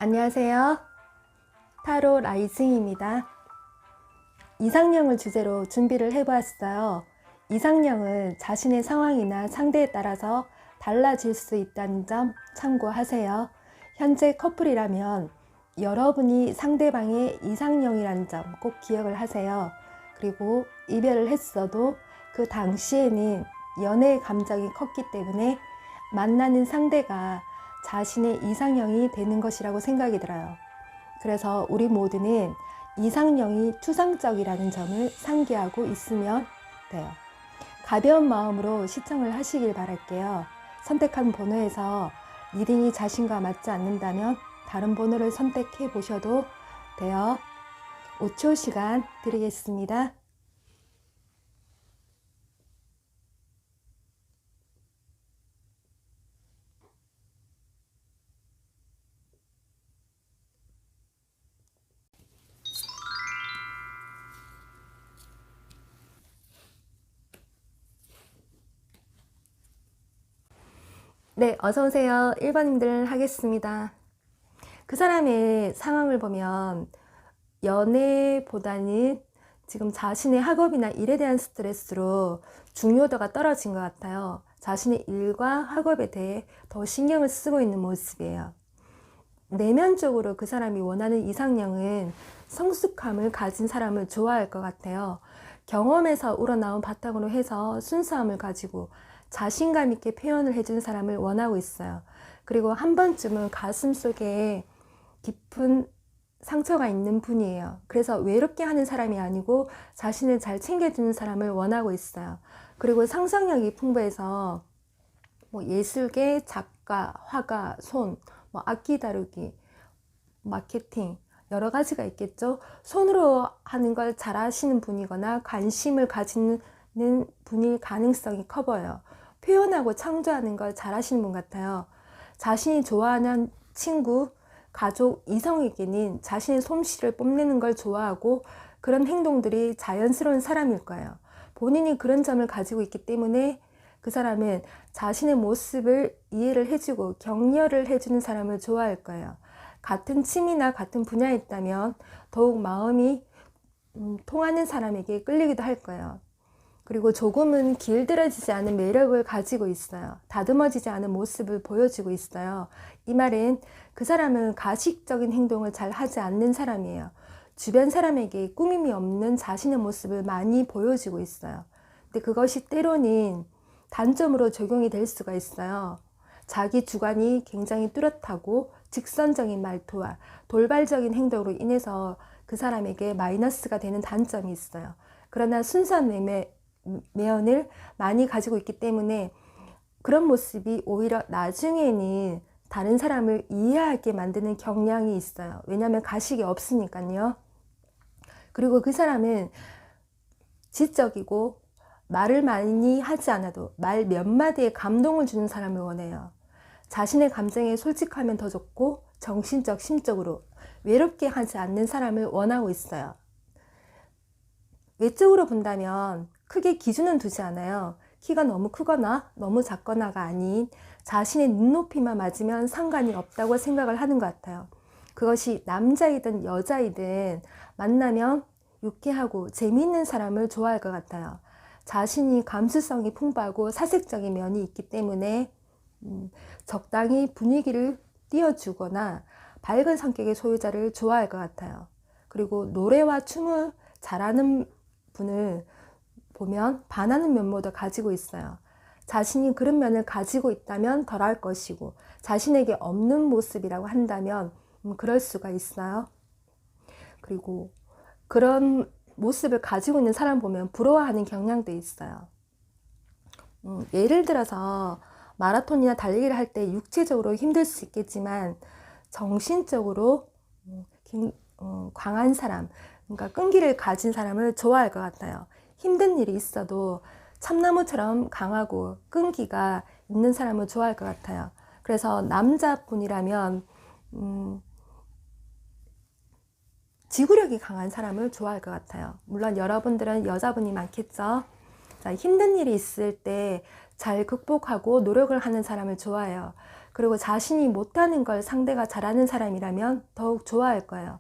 안녕하세요. 타로 라이징입니다. 이상형을 주제로 준비를 해보았어요. 이상형은 자신의 상황이나 상대에 따라서 달라질 수 있다는 점 참고하세요. 현재 커플이라면 여러분이 상대방의 이상형이라는 점 꼭 기억을 하세요. 그리고 이별을 했어도 그 당시에는 연애의 감정이 컸기 때문에 만나는 상대가 자신의 이상형이 되는 것이라고 생각이 들어요. 그래서 우리 모두는 이상형이 추상적이라는 점을 상기하고 있으면 돼요. 가벼운 마음으로 시청을 하시길 바랄게요. 선택한 번호에서 리딩이 자신과 맞지 않는다면 다른 번호를 선택해 보셔도 돼요. 5초 시간 드리겠습니다. 네, 어서오세요. 1번님들 하겠습니다. 그 사람의 상황을 보면 연애보다는 지금 자신의 학업이나 일에 대한 스트레스로 중요도가 떨어진 것 같아요. 자신의 일과 학업에 대해 더 신경을 쓰고 있는 모습이에요. 내면적으로 그 사람이 원하는 이상형은 성숙함을 가진 사람을 좋아할 것 같아요. 경험에서 우러나온 바탕으로 해서 순수함을 가지고 자신감 있게 표현을 해준 사람을 원하고 있어요. 그리고 한 번쯤은 가슴 속에 깊은 상처가 있는 분이에요. 그래서 외롭게 하는 사람이 아니고 자신을 잘 챙겨주는 사람을 원하고 있어요. 그리고 상상력이 풍부해서 예술계, 작가, 화가, 손, 악기 다루기, 마케팅 여러 가지가 있겠죠. 손으로 하는 걸 잘하시는 분이거나 관심을 가지는 분일 가능성이 커 보여요. 표현하고 창조하는 걸 잘하시는 분 같아요. 자신이 좋아하는 친구, 가족, 이성에게는 자신의 솜씨를 뽐내는 걸 좋아하고 그런 행동들이 자연스러운 사람일 거예요. 본인이 그런 점을 가지고 있기 때문에 그 사람은 자신의 모습을 이해를 해주고 격려를 해주는 사람을 좋아할 거예요. 같은 취미나 같은 분야에 있다면 더욱 마음이 통하는 사람에게 끌리기도 할 거예요. 그리고 조금은 길들여지지 않은 매력을 가지고 있어요. 다듬어지지 않은 모습을 보여주고 있어요. 이 말은 그 사람은 가식적인 행동을 잘 하지 않는 사람이에요. 주변 사람에게 꾸밈이 없는 자신의 모습을 많이 보여주고 있어요. 근데 그것이 때로는 단점으로 적용이 될 수가 있어요. 자기 주관이 굉장히 뚜렷하고 직선적인 말투와 돌발적인 행동으로 인해서 그 사람에게 마이너스가 되는 단점이 있어요. 그러나 순수한 면을 많이 가지고 있기 때문에 그런 모습이 오히려 나중에는 다른 사람을 이해하게 만드는 경향이 있어요. 왜냐하면 가식이 없으니까요. 그리고 그 사람은 지적이고 말을 많이 하지 않아도 말 몇 마디에 감동을 주는 사람을 원해요. 자신의 감정에 솔직하면 더 좋고 정신적, 심적으로 외롭게 하지 않는 사람을 원하고 있어요. 외적으로 본다면 크게 기준은 두지 않아요. 키가 너무 크거나 너무 작거나가 아닌 자신의 눈높이만 맞으면 상관이 없다고 생각을 하는 것 같아요. 그것이 남자이든 여자이든 만나면 유쾌하고 재미있는 사람을 좋아할 것 같아요. 자신이 감수성이 풍부하고 사색적인 면이 있기 때문에 적당히 분위기를 띄워주거나 밝은 성격의 소유자를 좋아할 것 같아요. 그리고 노래와 춤을 잘하는 분을 보면 반하는 면모도 가지고 있어요. 자신이 그런 면을 가지고 있다면 덜할 것이고 자신에게 없는 모습이라고 한다면 그럴 수가 있어요. 그리고 그런 모습을 가지고 있는 사람 보면 부러워하는 경향도 있어요. 예를 들어서 마라톤이나 달리기를 할 때 육체적으로 힘들 수 있겠지만 정신적으로 강한 사람, 그러니까 끈기를 가진 사람을 좋아할 것 같아요. 힘든 일이 있어도 참나무처럼 강하고 끈기가 있는 사람을 좋아할 것 같아요. 그래서 남자분이라면 지구력이 강한 사람을 좋아할 것 같아요. 물론 여러분들은 여자분이 많겠죠. 자, 힘든 일이 있을 때 잘 극복하고 노력을 하는 사람을 좋아해요. 그리고 자신이 못하는 걸 상대가 잘하는 사람이라면 더욱 좋아할 거예요.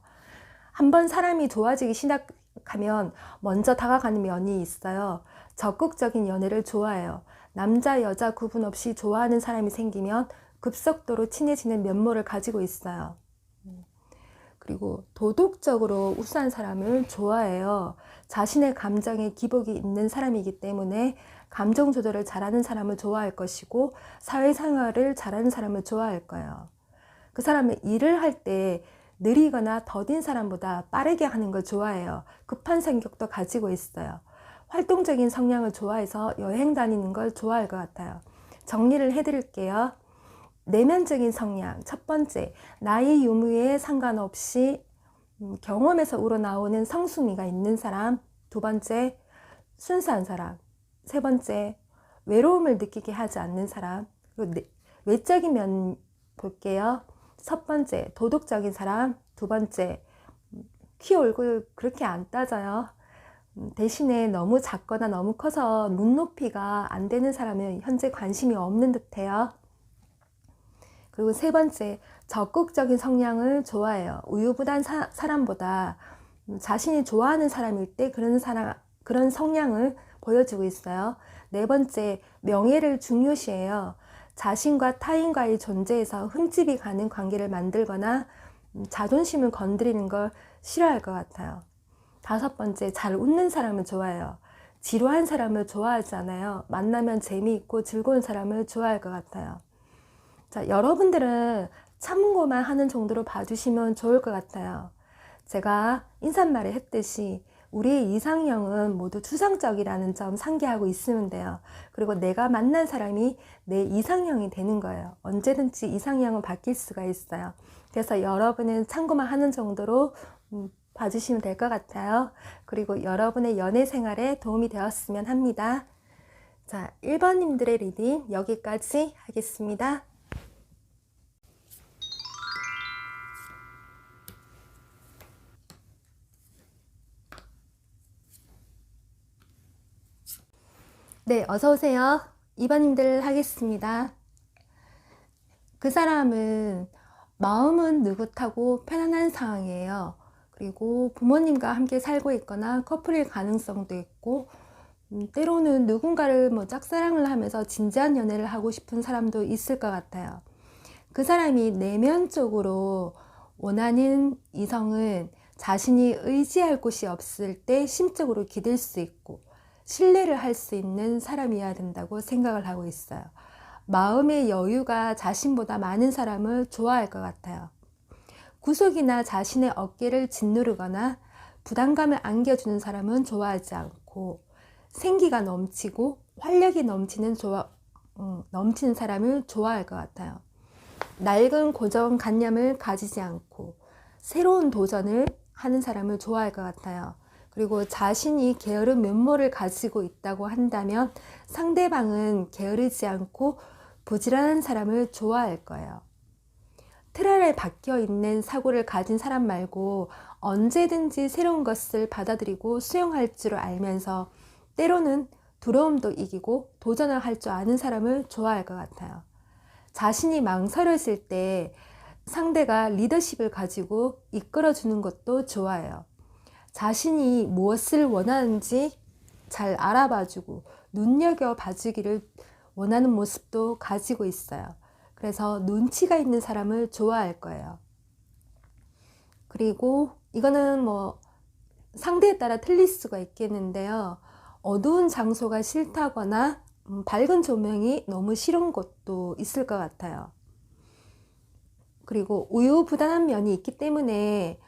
한번 사람이 좋아지기 시작하면 먼저 다가가는 면이 있어요. 적극적인 연애를 좋아해요. 남자, 여자 구분 없이 좋아하는 사람이 생기면 급속도로 친해지는 면모를 가지고 있어요. 그리고 도덕적으로 우수한 사람을 좋아해요. 자신의 감정에 기복이 있는 사람이기 때문에 감정 조절을 잘하는 사람을 좋아할 것이고 사회생활을 잘하는 사람을 좋아할 거예요. 그 사람은 일을 할 때 느리거나 더딘 사람보다 빠르게 하는 걸 좋아해요. 급한 성격도 가지고 있어요. 활동적인 성향을 좋아해서 여행 다니는 걸 좋아할 것 같아요. 정리를 해드릴게요. 내면적인 성향, 첫 번째, 나이 유무에 상관없이 경험에서 우러나오는 성숙미가 있는 사람. 두 번째, 순수한 사람. 세 번째, 외로움을 느끼게 하지 않는 사람. 그리고 외적인 면 볼게요. 첫 번째, 도덕적인 사람. 두 번째, 키 얼굴 그렇게 안 따져요. 대신에 너무 작거나 너무 커서 눈높이가 안 되는 사람은 현재 관심이 없는 듯해요. 그리고 세 번째, 적극적인 성향을 좋아해요. 우유부단 사람보다 자신이 좋아하는 사람일 때 그런 성향을 보여주고 있어요. 네 번째, 명예를 중요시해요. 자신과 타인과의 존재에서 흠집이 가는 관계를 만들거나 자존심을 건드리는 걸 싫어할 것 같아요. 다섯 번째, 잘 웃는 사람을 좋아해요. 지루한 사람을 좋아하지 않아요. 만나면 재미있고 즐거운 사람을 좋아할 것 같아요. 자, 여러분들은 참고만 하는 정도로 봐주시면 좋을 것 같아요. 제가 인사말에 했듯이 우리의 이상형은 모두 추상적이라는 점 상기하고 있으면 돼요. 그리고 내가 만난 사람이 내 이상형이 되는 거예요. 언제든지 이상형은 바뀔 수가 있어요. 그래서 여러분은 참고만 하는 정도로 봐주시면 될 것 같아요. 그리고 여러분의 연애 생활에 도움이 되었으면 합니다. 자, 1번님들의 리딩 여기까지 하겠습니다. 네, 어서오세요. 2번님들 하겠습니다. 그 사람은 마음은 느긋하고 편안한 상황이에요. 그리고 부모님과 함께 살고 있거나 커플일 가능성도 있고 때로는 누군가를 짝사랑을 하면서 진지한 연애를 하고 싶은 사람도 있을 것 같아요. 그 사람이 내면적으로 원하는 이성은 자신이 의지할 곳이 없을 때 심적으로 기댈 수 있고 신뢰를 할 수 있는 사람이어야 된다고 생각을 하고 있어요. 마음의 여유가 자신보다 많은 사람을 좋아할 것 같아요. 구속이나 자신의 어깨를 짓누르거나 부담감을 안겨주는 사람은 좋아하지 않고 생기가 넘치고 활력이 넘치는 사람을 좋아할 것 같아요. 낡은 고정관념을 가지지 않고 새로운 도전을 하는 사람을 좋아할 것 같아요. 그리고 자신이 게으른 면모를 가지고 있다고 한다면 상대방은 게으르지 않고 부지런한 사람을 좋아할 거예요. 틀 안에 박혀 있는 사고를 가진 사람 말고 언제든지 새로운 것을 받아들이고 수용할 줄 알면서 때로는 두려움도 이기고 도전을 할 줄 아는 사람을 좋아할 것 같아요. 자신이 망설여질 때 상대가 리더십을 가지고 이끌어주는 것도 좋아해요. 자신이 무엇을 원하는지 잘 알아봐주고 눈여겨봐주기를 원하는 모습도 가지고 있어요. 그래서 눈치가 있는 사람을 좋아할 거예요. 그리고 이거는 상대에 따라 틀릴 수가 있겠는데요. 어두운 장소가 싫다거나 밝은 조명이 너무 싫은 곳도 있을 것 같아요. 그리고 우유부단한 면이 있기 때문에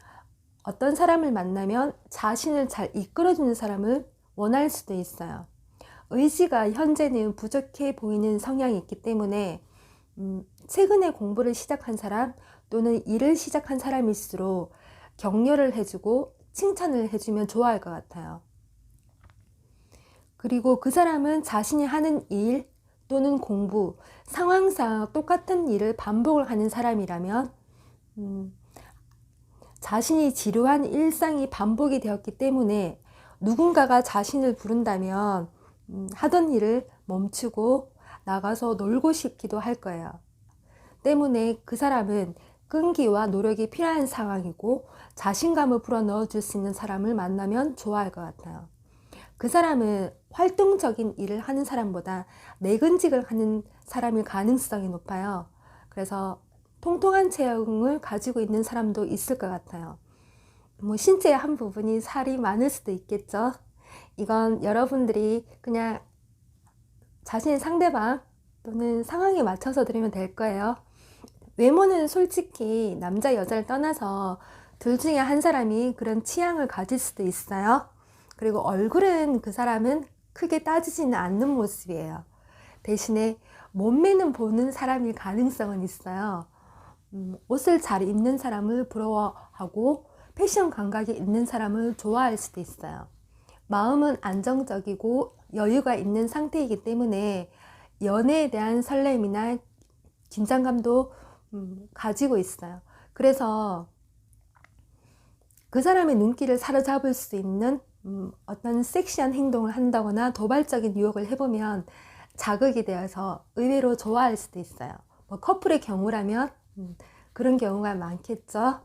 어떤 사람을 만나면 자신을 잘 이끌어주는 사람을 원할 수도 있어요. 의지가 현재는 부족해 보이는 성향이 있기 때문에 최근에 공부를 시작한 사람 또는 일을 시작한 사람일수록 격려를 해주고 칭찬을 해주면 좋아할 것 같아요. 그리고 그 사람은 자신이 하는 일 또는 공부, 상황상 똑같은 일을 반복을 하는 사람이라면 자신이 지루한 일상이 반복이 되었기 때문에 누군가가 자신을 부른다면 하던 일을 멈추고 나가서 놀고 싶기도 할 거예요. 때문에 그 사람은 끈기와 노력이 필요한 상황이고 자신감을 불어넣어 줄 수 있는 사람을 만나면 좋아할 것 같아요. 그 사람은 활동적인 일을 하는 사람보다 내근직을 하는 사람일 가능성이 높아요. 그래서 통통한 체형을 가지고 있는 사람도 있을 것 같아요. 신체의 한 부분이 살이 많을 수도 있겠죠. 이건 여러분들이 그냥 자신의 상대방 또는 상황에 맞춰서 들으면 될 거예요. 외모는 솔직히 남자 여자를 떠나서 둘 중에 한 사람이 그런 취향을 가질 수도 있어요. 그리고 얼굴은 그 사람은 크게 따지지는 않는 모습이에요. 대신에 몸매는 보는 사람일 가능성은 있어요. 옷을 잘 입는 사람을 부러워하고 패션 감각이 있는 사람을 좋아할 수도 있어요. 마음은 안정적이고 여유가 있는 상태이기 때문에 연애에 대한 설렘이나 긴장감도 가지고 있어요. 그래서 그 사람의 눈길을 사로잡을 수 있는 어떤 섹시한 행동을 한다거나 도발적인 유혹을 해보면 자극이 되어서 의외로 좋아할 수도 있어요. 커플의 경우라면 그런 경우가 많겠죠.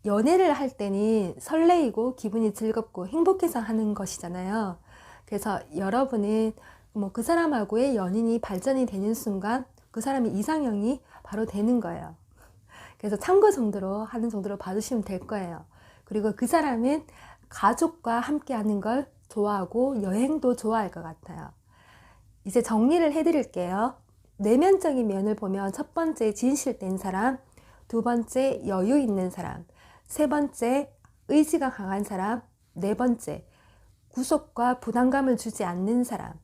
연애를 할 때는 설레이고 기분이 즐겁고 행복해서 하는 것이잖아요. 그래서 여러분은 그 사람하고의 연인이 발전이 되는 순간 그 사람의 이상형이 바로 되는 거예요. 그래서 참고 정도로 하는 정도로 봐주시면 될 거예요. 그리고 그 사람은 가족과 함께 하는 걸 좋아하고 여행도 좋아할 것 같아요. 이제 정리를 해드릴게요. 내면적인 면을 보면 첫 번째 진실된 사람, 두 번째 여유 있는 사람, 세 번째 의지가 강한 사람, 네 번째 구속과 부담감을 주지 않는 사람.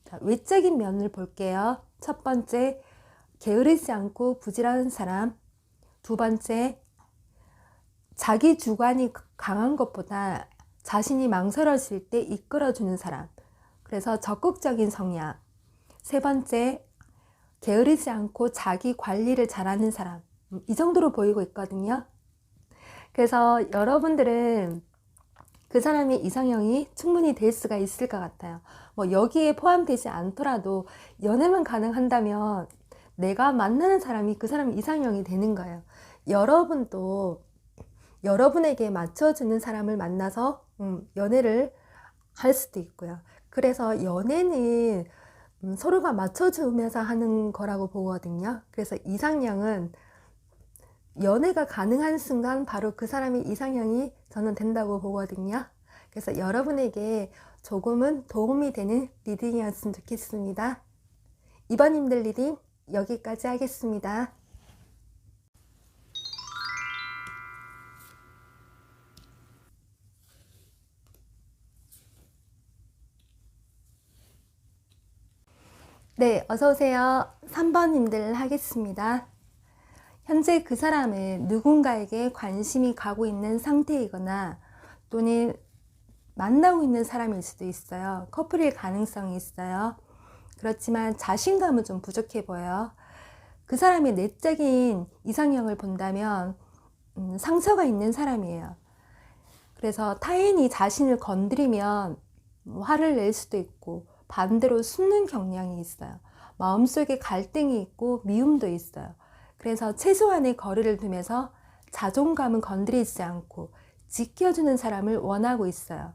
자, 외적인 면을 볼게요. 첫 번째 게으르지 않고 부지런한 사람, 두 번째 자기 주관이 강한 것보다 자신이 망설여질 때 이끌어주는 사람, 그래서 적극적인 성향. 세 번째 게으르지 않고 자기 관리를 잘하는 사람. 이 정도로 보이고 있거든요. 그래서 여러분들은 그 사람의 이상형이 충분히 될 수가 있을 것 같아요. 여기에 포함되지 않더라도 연애만 가능한다면 내가 만나는 사람이 그 사람의 이상형이 되는 거예요. 여러분도 여러분에게 맞춰주는 사람을 만나서 연애를 할 수도 있고요. 그래서 연애는 서로가 맞춰주면서 하는 거라고 보거든요. 그래서 이상형은 연애가 가능한 순간 바로 그 사람의 이상형이 저는 된다고 보거든요. 그래서 여러분에게 조금은 도움이 되는 리딩이었으면 좋겠습니다. 이번님들 리딩 여기까지 하겠습니다. 네, 어서오세요. 3번님들 하겠습니다. 현재 그 사람은 누군가에게 관심이 가고 있는 상태이거나 또는 만나고 있는 사람일 수도 있어요. 커플일 가능성이 있어요. 그렇지만 자신감은 좀 부족해 보여요. 그 사람의 내적인 이상형을 본다면 상처가 있는 사람이에요. 그래서 타인이 자신을 건드리면 화를 낼 수도 있고 반대로 숨는 경향이 있어요. 마음속에 갈등이 있고 미움도 있어요. 그래서 최소한의 거리를 두면서 자존감은 건드리지 않고 지켜주는 사람을 원하고 있어요.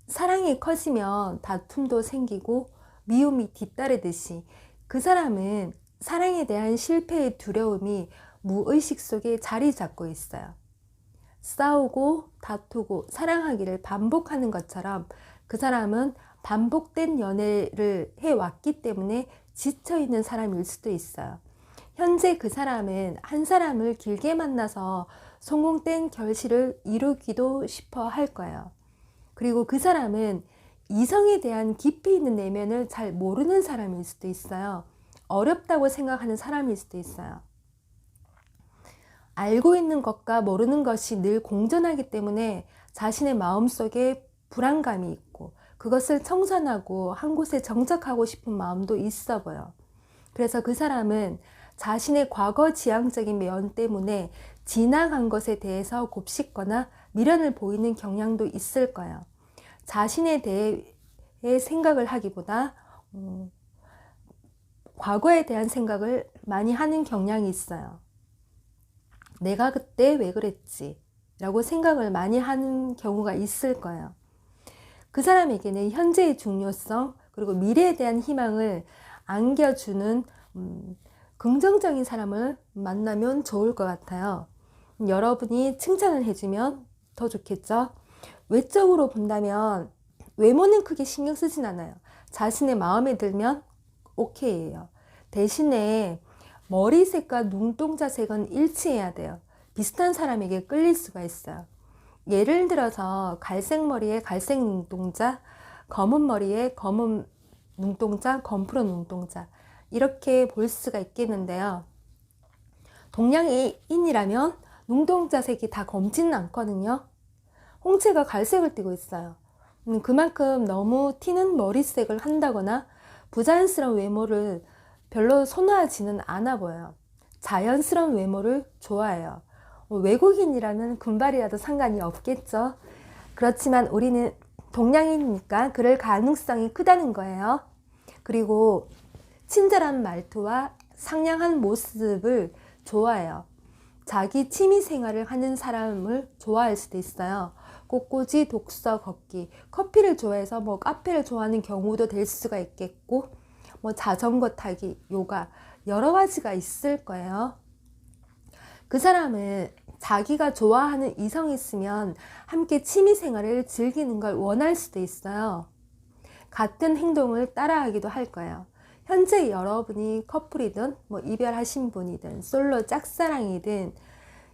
사랑이 커지면 다툼도 생기고 미움이 뒤따르듯이 그 사람은 사랑에 대한 실패의 두려움이 무의식 속에 자리 잡고 있어요. 싸우고 다투고 사랑하기를 반복하는 것처럼 그 사람은 반복된 연애를 해왔기 때문에 지쳐있는 사람일 수도 있어요. 현재 그 사람은 한 사람을 길게 만나서 성공된 결실을 이루기도 싶어 할 거예요. 그리고 그 사람은 이성에 대한 깊이 있는 내면을 잘 모르는 사람일 수도 있어요. 어렵다고 생각하는 사람일 수도 있어요. 알고 있는 것과 모르는 것이 늘 공존하기 때문에 자신의 마음속에 불안감이 있고 그것을 청산하고 한 곳에 정착하고 싶은 마음도 있어 보여. 그래서 그 사람은 자신의 과거 지향적인 면 때문에 지나간 것에 대해서 곱씹거나 미련을 보이는 경향도 있을 거예요. 자신에 대해 생각을 하기보다 과거에 대한 생각을 많이 하는 경향이 있어요. 내가 그때 왜 그랬지? 라고 생각을 많이 하는 경우가 있을 거예요. 그 사람에게는 현재의 중요성 그리고 미래에 대한 희망을 안겨주는 긍정적인 사람을 만나면 좋을 것 같아요. 여러분이 칭찬을 해주면 더 좋겠죠. 외적으로 본다면 외모는 크게 신경 쓰진 않아요. 자신의 마음에 들면 오케이예요. 대신에 머리색과 눈동자색은 일치해야 돼요. 비슷한 사람에게 끌릴 수가 있어요. 예를 들어서 갈색 머리에 갈색 눈동자, 검은 머리에 검은 눈동자, 검푸른 눈동자 이렇게 볼 수가 있겠는데요. 동양인이라면 눈동자색이 다 검지는 않거든요. 홍채가 갈색을 띠고 있어요. 그만큼 너무 튀는 머리색을 한다거나 부자연스러운 외모를 별로 선호하지는 않아 보여요. 자연스러운 외모를 좋아해요. 외국인이라면 금발이라도 상관이 없겠죠. 그렇지만 우리는 동양인이니까 그럴 가능성이 크다는 거예요. 그리고 친절한 말투와 상냥한 모습을 좋아해요. 자기 취미 생활을 하는 사람을 좋아할 수도 있어요. 꽃꽂이, 독서, 걷기, 커피를 좋아해서 카페를 좋아하는 경우도 될 수가 있겠고, 자전거 타기, 요가 여러 가지가 있을 거예요. 그 사람은 자기가 좋아하는 이성이 있으면 함께 취미 생활을 즐기는 걸 원할 수도 있어요. 같은 행동을 따라하기도 할 거예요. 현재 여러분이 커플이든 이별하신 분이든 솔로 짝사랑이든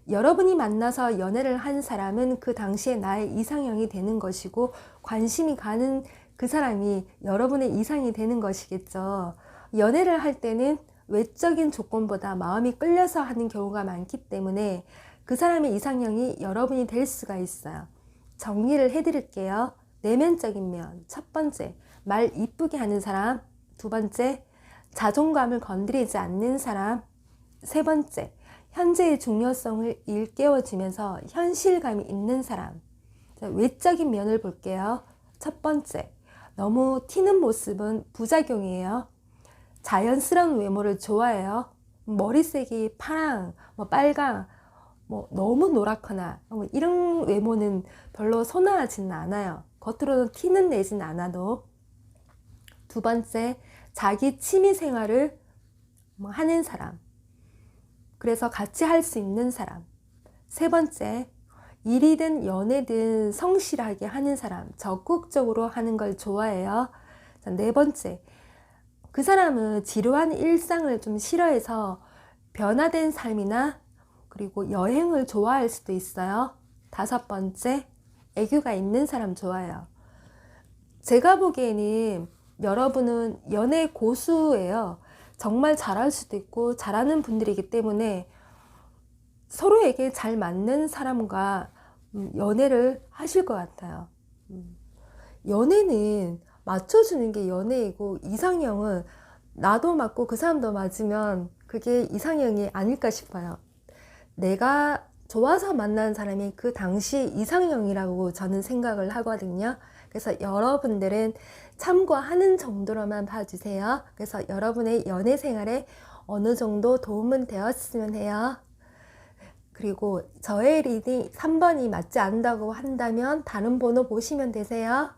여러분이 만나서 연애를 한 사람은 그 당시에 나의 이상형이 되는 것이고 관심이 가는 그 사람이 여러분의 이상이 되는 것이겠죠. 연애를 할 때는 외적인 조건보다 마음이 끌려서 하는 경우가 많기 때문에 그 사람의 이상형이 여러분이 될 수가 있어요. 정리를 해드릴게요. 내면적인 면, 첫 번째, 말 이쁘게 하는 사람. 두 번째, 자존감을 건드리지 않는 사람. 세 번째, 현재의 중요성을 일깨워주면서 현실감이 있는 사람. 외적인 면을 볼게요. 첫 번째, 너무 튀는 모습은 부작용이에요. 자연스러운 외모를 좋아해요. 머리색이 파랑, 빨강, 너무 노랗거나 이런 외모는 별로 선호하지는 않아요. 겉으로는 티는 내진 않아도. 두 번째, 자기 취미 생활을 하는 사람. 그래서 같이 할 수 있는 사람. 세 번째, 일이든 연애든 성실하게 하는 사람. 적극적으로 하는 걸 좋아해요. 네 번째, 그 사람은 지루한 일상을 좀 싫어해서 변화된 삶이나 그리고 여행을 좋아할 수도 있어요. 다섯 번째, 애교가 있는 사람 좋아해요. 제가 보기에는 여러분은 연애 고수예요. 정말 잘할 수도 있고 잘하는 분들이기 때문에 서로에게 잘 맞는 사람과 연애를 하실 것 같아요. 연애는 맞춰주는 게 연애이고 이상형은 나도 맞고 그 사람도 맞으면 그게 이상형이 아닐까 싶어요. 내가 좋아서 만난 사람이 그 당시 이상형이라고 저는 생각을 하거든요. 그래서 여러분들은 참고하는 정도로만 봐주세요. 그래서 여러분의 연애 생활에 어느 정도 도움은 되었으면 해요. 그리고 저의 리딩 3번이 맞지 않는다고 한다면 다른 번호 보시면 되세요.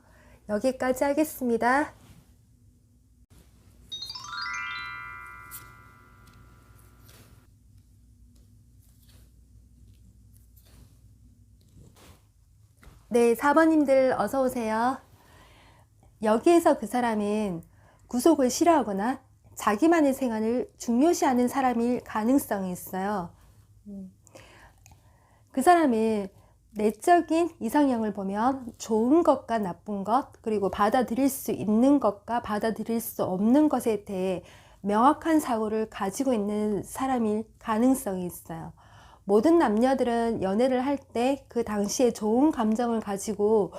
여기까지 하겠습니다. 네, 4번님들 어서 오세요. 여기에서 그 사람은 구속을 싫어하거나 자기만의 생활을 중요시하는 사람일 가능성이 있어요. 그 사람은 내적인 이상형을 보면 좋은 것과 나쁜 것, 그리고 받아들일 수 있는 것과 받아들일 수 없는 것에 대해 명확한 사고를 가지고 있는 사람일 가능성이 있어요. 모든 남녀들은 연애를 할 때 그 당시에 좋은 감정을 가지고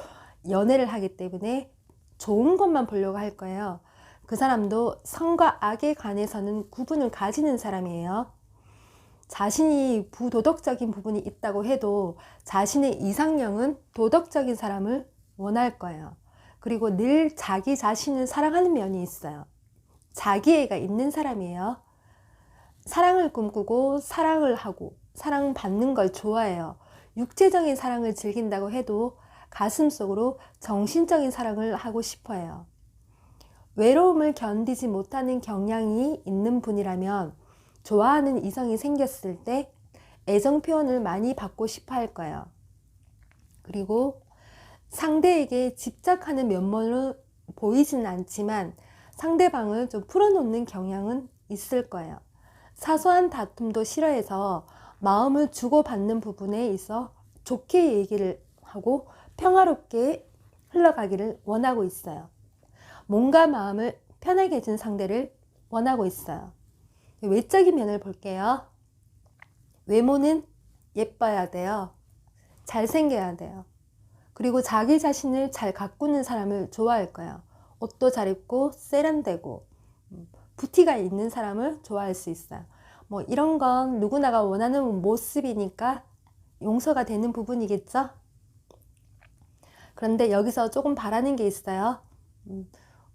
연애를 하기 때문에 좋은 것만 보려고 할 거예요. 그 사람도 선과 악에 관해서는 구분을 가지는 사람이에요. 자신이 부도덕적인 부분이 있다고 해도 자신의 이상형은 도덕적인 사람을 원할 거예요. 그리고 늘 자기 자신을 사랑하는 면이 있어요. 자기애가 있는 사람이에요. 사랑을 꿈꾸고 사랑을 하고 사랑받는 걸 좋아해요. 육체적인 사랑을 즐긴다고 해도 가슴속으로 정신적인 사랑을 하고 싶어해요. 외로움을 견디지 못하는 경향이 있는 분이라면 좋아하는 이성이 생겼을 때 애정 표현을 많이 받고 싶어 할 거예요. 그리고 상대에게 집착하는 면모는 보이지는 않지만 상대방을 좀 풀어놓는 경향은 있을 거예요. 사소한 다툼도 싫어해서 마음을 주고받는 부분에 있어 좋게 얘기를 하고 평화롭게 흘러가기를 원하고 있어요. 몸과 마음을 편하게 해준 상대를 원하고 있어요. 외적인 면을 볼게요. 외모는 예뻐야 돼요. 잘생겨야 돼요. 그리고 자기 자신을 잘 가꾸는 사람을 좋아할 거예요. 옷도 잘 입고 세련되고 부티가 있는 사람을 좋아할 수 있어요. 뭐 이런 건 누구나가 원하는 모습이니까 용서가 되는 부분이겠죠? 그런데 여기서 조금 바라는 게 있어요.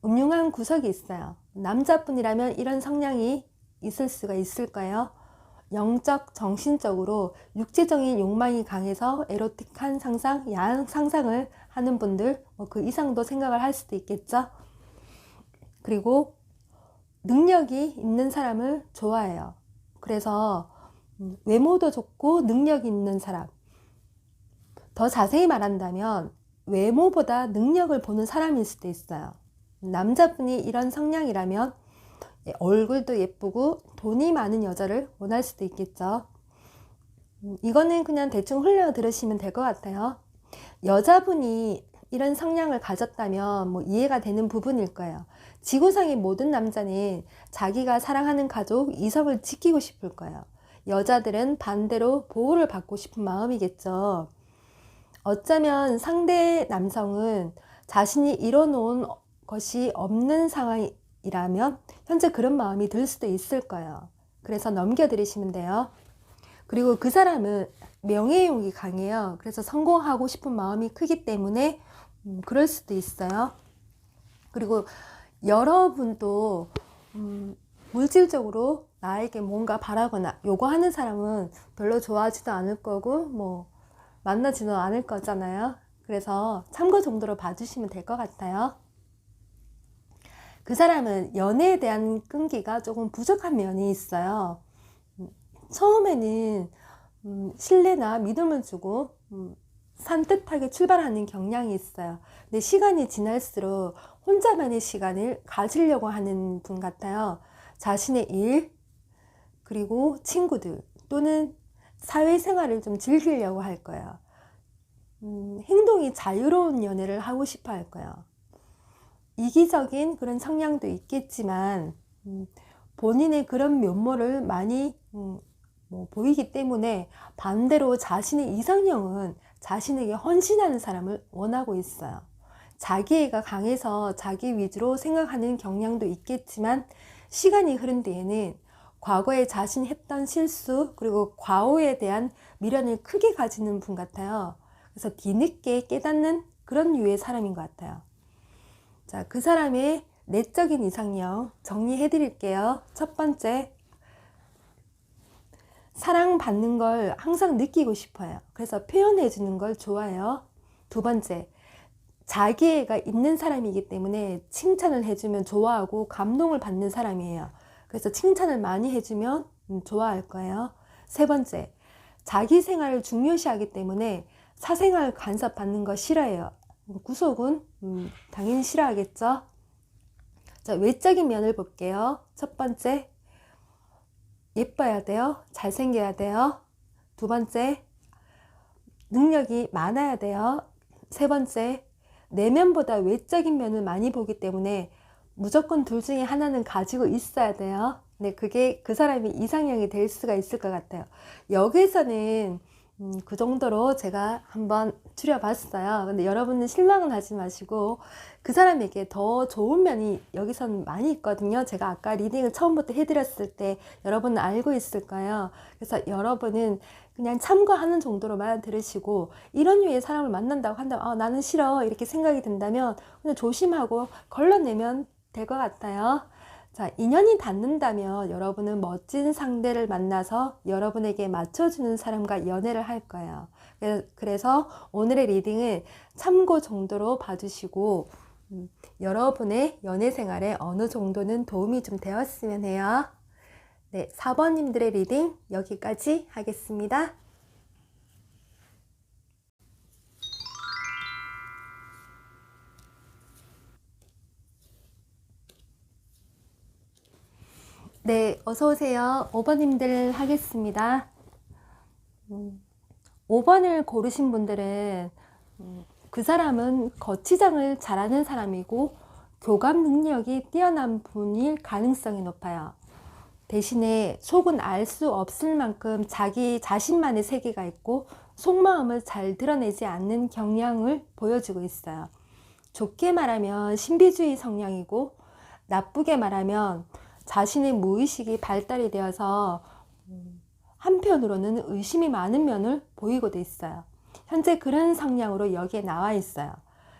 음흉한 구석이 있어요. 남자분이라면 이런 성향이 있을 수가 있을까요? 영적, 정신적으로 육체적인 욕망이 강해서 에로틱한 상상, 야한 상상을 하는 분들, 그 이상도 생각을 할 수도 있겠죠. 그리고 능력이 있는 사람을 좋아해요. 그래서 외모도 좋고 능력이 있는 사람. 더 자세히 말한다면 외모보다 능력을 보는 사람일 수도 있어요. 남자분이 이런 성향이라면 얼굴도 예쁘고 돈이 많은 여자를 원할 수도 있겠죠. 이거는 그냥 대충 흘려 들으시면 될 것 같아요. 여자분이 이런 성향을 가졌다면 뭐 이해가 되는 부분일 거예요. 지구상의 모든 남자는 자기가 사랑하는 가족, 이성을 지키고 싶을 거예요. 여자들은 반대로 보호를 받고 싶은 마음이겠죠. 어쩌면 상대 남성은 자신이 이뤄놓은 것이 없는 상황이라면 현재 그런 마음이 들 수도 있을 거예요. 그래서 넘겨드리시면 돼요. 그리고 그 사람은 명예욕이 강해요. 그래서 성공하고 싶은 마음이 크기 때문에 그럴 수도 있어요. 그리고 여러분도 물질적으로 나에게 뭔가 바라거나 요구하는 사람은 별로 좋아하지도 않을 거고 뭐 만나지도 않을 거잖아요. 그래서 참고 정도로 봐주시면 될 것 같아요. 그 사람은 연애에 대한 끈기가 조금 부족한 면이 있어요. 처음에는 신뢰나 믿음을 주고 산뜻하게 출발하는 경향이 있어요. 근데 시간이 지날수록 혼자만의 시간을 가지려고 하는 분 같아요. 자신의 일, 그리고 친구들 또는 사회생활을 좀 즐기려고 할 거예요. 행동이 자유로운 연애를 하고 싶어 할 거예요. 이기적인 그런 성향도 있겠지만 본인의 그런 면모를 많이 보이기 때문에 반대로 자신의 이상형은 자신에게 헌신하는 사람을 원하고 있어요. 자기애가 강해서 자기 위주로 생각하는 경향도 있겠지만 시간이 흐른 뒤에는 과거에 자신이 했던 실수 그리고 과오에 대한 미련을 크게 가지는 분 같아요. 그래서 뒤늦게 깨닫는 그런 류의 사람인 것 같아요. 자, 그 사람의 내적인 이상형 정리해 드릴게요. 첫 번째, 사랑받는 걸 항상 느끼고 싶어요. 그래서 표현해 주는 걸 좋아해요. 두 번째, 자기애가 있는 사람이기 때문에 칭찬을 해주면 좋아하고 감동을 받는 사람이에요. 그래서 칭찬을 많이 해주면 좋아할 거예요. 세 번째, 자기 생활을 중요시하기 때문에 사생활 간섭받는 거 싫어해요. 구속은 당연히 싫어하겠죠. 자, 외적인 면을 볼게요. 첫 번째, 예뻐야 돼요. 잘생겨야 돼요. 두 번째, 능력이 많아야 돼요. 세 번째, 내면보다 외적인 면을 많이 보기 때문에 무조건 둘 중에 하나는 가지고 있어야 돼요. 근데 그게 그 사람이 이상형이 될 수가 있을 것 같아요. 여기서는 그 정도로 제가 한번 추려봤어요. 근데 여러분은 실망은 하지 마시고 그 사람에게 더 좋은 면이 여기서는 많이 있거든요. 제가 아까 리딩을 처음부터 해드렸을 때 여러분은 알고 있을 거예요. 그래서 여러분은 그냥 참고하는 정도로만 들으시고 이런 류의 사람을 만난다고 한다면 나는 싫어 이렇게 생각이 든다면 그냥 조심하고 걸러내면 될 것 같아요. 자, 인연이 닿는다면 여러분은 멋진 상대를 만나서 여러분에게 맞춰주는 사람과 연애를 할 거예요. 그래서 오늘의 리딩을 참고 정도로 봐주시고 여러분의 연애 생활에 어느 정도는 도움이 좀 되었으면 해요. 네, 4번님들의 리딩 여기까지 하겠습니다. 네, 어서오세요. 5번님들 하겠습니다. 5번을 고르신 분들은 그 사람은 거치장을 잘하는 사람이고 교감 능력이 뛰어난 분일 가능성이 높아요. 대신에 속은 알 수 없을 만큼 자기 자신만의 세계가 있고 속마음을 잘 드러내지 않는 경향을 보여주고 있어요. 좋게 말하면 신비주의 성향이고 나쁘게 말하면 자신의 무의식이 발달이 되어서 한편으로는 의심이 많은 면을 보이고도 있어요. 현재 그런 성향으로 여기에 나와 있어요.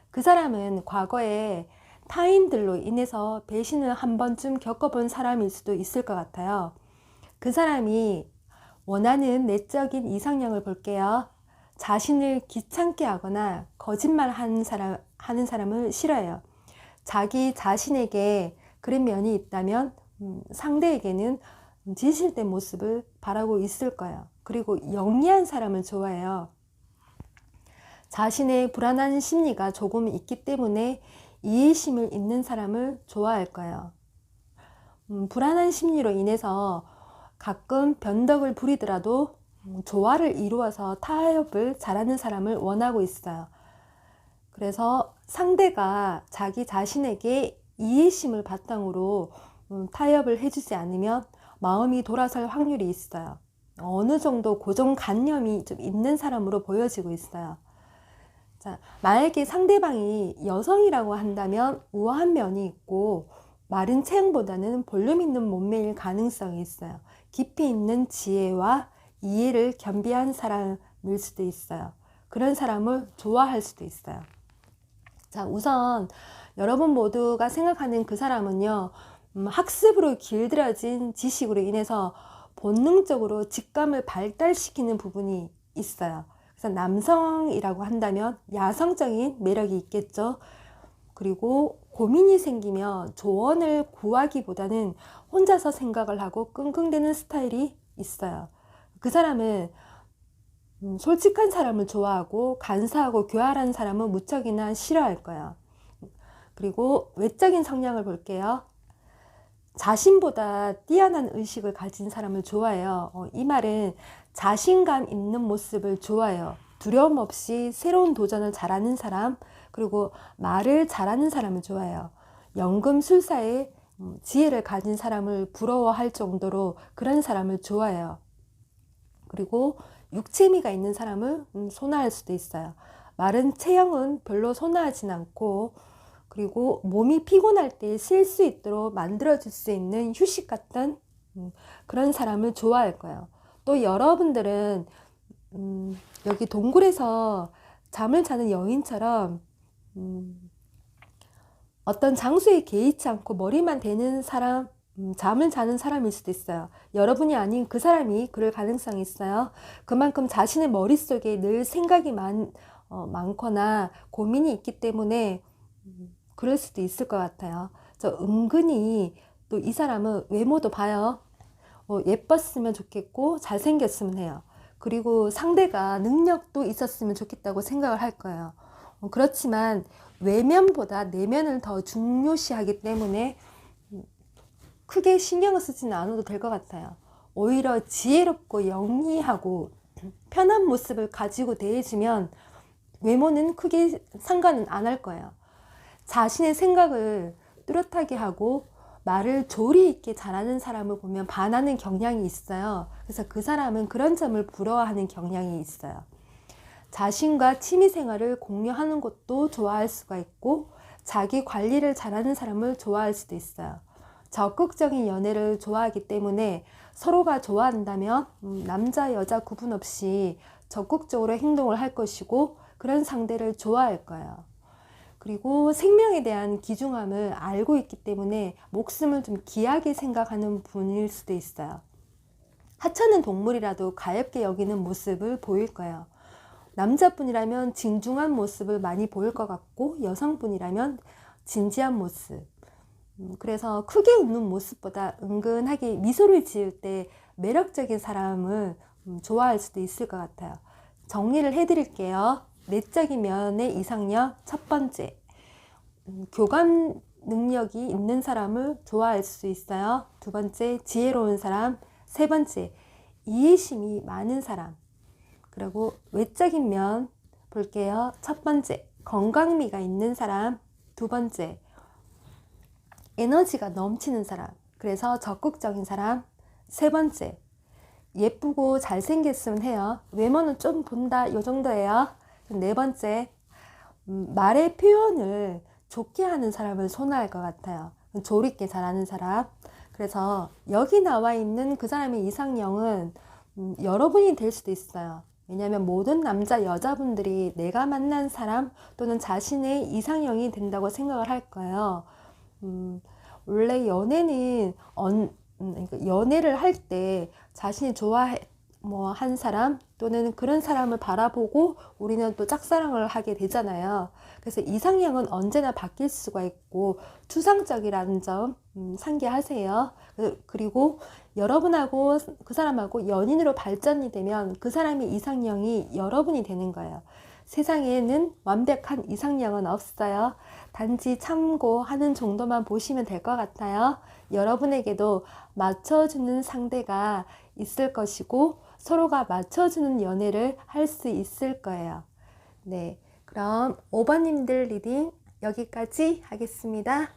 그 사람은 과거에 타인들로 인해서 배신을 한 번쯤 겪어본 사람일 수도 있을 것 같아요. 그 사람이 원하는 내적인 이상형을 볼게요. 자신을 귀찮게 하거나 거짓말 하는 사람을 싫어해요. 자기 자신에게 그런 면이 있다면 상대에게는 진실된 모습을 바라고 있을 거예요. 그리고 영리한 사람을 좋아해요. 자신의 불안한 심리가 조금 있기 때문에 이해심을 있는 사람을 좋아할 거예요. 불안한 심리로 인해서 가끔 변덕을 부리더라도 조화를 이루어서 타협을 잘하는 사람을 원하고 있어요. 그래서 상대가 자기 자신에게 이해심을 바탕으로 타협을 해주지 않으면 마음이 돌아설 확률이 있어요. 어느 정도 고정관념이 좀 있는 사람으로 보여지고 있어요. 자, 만약에 상대방이 여성이라고 한다면 우아한 면이 있고 마른 체형보다는 볼륨 있는 몸매일 가능성이 있어요. 깊이 있는 지혜와 이해를 겸비한 사람일 수도 있어요. 그런 사람을 좋아할 수도 있어요. 자, 우선 여러분 모두가 생각하는 그 사람은요, 학습으로 길들여진 지식으로 인해서 본능적으로 직감을 발달시키는 부분이 있어요. 그래서 남성이라고 한다면 야성적인 매력이 있겠죠. 그리고 고민이 생기면 조언을 구하기보다는 혼자서 생각을 하고 끙끙대는 스타일이 있어요. 그 사람은 솔직한 사람을 좋아하고 간사하고 교활한 사람은 무척이나 싫어할 거예요. 그리고 외적인 성향을 볼게요. 자신보다 뛰어난 의식을 가진 사람을 좋아해요. 이 말은 자신감 있는 모습을 좋아해요. 두려움 없이 새로운 도전을 잘하는 사람, 그리고 말을 잘하는 사람을 좋아해요. 연금술사의 지혜를 가진 사람을 부러워할 정도로 그런 사람을 좋아해요. 그리고 육체미가 있는 사람을 선호할 수도 있어요. 마른 체형은 별로 선호하진 않고, 그리고 몸이 피곤할 때 쉴 수 있도록 만들어줄 수 있는 휴식 같은 그런 사람을 좋아할 거예요. 또 여러분들은 여기 동굴에서 잠을 자는 여인처럼 어떤 장소에 개의치 않고 머리만 대는 사람, 잠을 자는 사람일 수도 있어요. 여러분이 아닌 그 사람이 그럴 가능성이 있어요. 그만큼 자신의 머릿속에 늘 생각이 많거나 고민이 있기 때문에 그럴 수도 있을 것 같아요. 저 은근히 또 이 사람은 외모도 봐요. 예뻤으면 좋겠고 잘생겼으면 해요. 그리고 상대가 능력도 있었으면 좋겠다고 생각을 할 거예요. 그렇지만 외면보다 내면을 더 중요시하기 때문에 크게 신경을 쓰지는 않아도 될 것 같아요. 오히려 지혜롭고 영리하고 편한 모습을 가지고 대해주면 외모는 크게 상관은 안 할 거예요. 자신의 생각을 뚜렷하게 하고 말을 조리 있게 잘하는 사람을 보면 반하는 경향이 있어요. 그래서 그 사람은 그런 점을 부러워하는 경향이 있어요. 자신과 취미생활을 공유하는 것도 좋아할 수가 있고 자기 관리를 잘하는 사람을 좋아할 수도 있어요. 적극적인 연애를 좋아하기 때문에 서로가 좋아한다면 남자 여자 구분 없이 적극적으로 행동을 할 것이고 그런 상대를 좋아할 거예요. 그리고 생명에 대한 귀중함을 알고 있기 때문에 목숨을 좀 귀하게 생각하는 분일 수도 있어요. 하찮은 동물이라도 가엾게 여기는 모습을 보일 거예요. 남자분이라면 진중한 모습을 많이 보일 것 같고, 여성분이라면 진지한 모습. 그래서 크게 웃는 모습보다 은근하게 미소를 지을 때 매력적인 사람을 좋아할 수도 있을 것 같아요. 정리를 해드릴게요. 내적인 면의 이상형 첫 번째, 교감 능력이 있는 사람을 좋아할 수 있어요. 두 번째, 지혜로운 사람. 세 번째, 이해심이 많은 사람. 그리고 외적인 면 볼게요. 첫 번째, 건강미가 있는 사람. 두 번째, 에너지가 넘치는 사람. 그래서 적극적인 사람. 세 번째, 예쁘고 잘생겼으면 해요. 외모는 좀 본다, 요 정도예요. 네 번째, 말의 표현을 좋게 하는 사람을 선호할 것 같아요. 조리있게 잘하는 사람. 그래서 여기 나와 있는 그 사람의 이상형은 여러분이 될 수도 있어요. 왜냐하면 모든 남자 여자분들이 내가 만난 사람 또는 자신의 이상형이 된다고 생각을 할 거예요. 원래 연애는 그러니까 연애를 할 때 자신이 한 사람 또는 그런 사람을 바라보고 우리는 또 짝사랑을 하게 되잖아요. 그래서 이상형은 언제나 바뀔 수가 있고 추상적이라는 점 상기하세요. 그리고 여러분하고 그 사람하고 연인으로 발전이 되면 그 사람의 이상형이 여러분이 되는 거예요. 세상에는 완벽한 이상형은 없어요. 단지 참고하는 정도만 보시면 될 것 같아요. 여러분에게도 맞춰주는 상대가 있을 것이고 서로가 맞춰주는 연애를 할 수 있을 거예요. 네, 그럼 5번님들 리딩 여기까지 하겠습니다.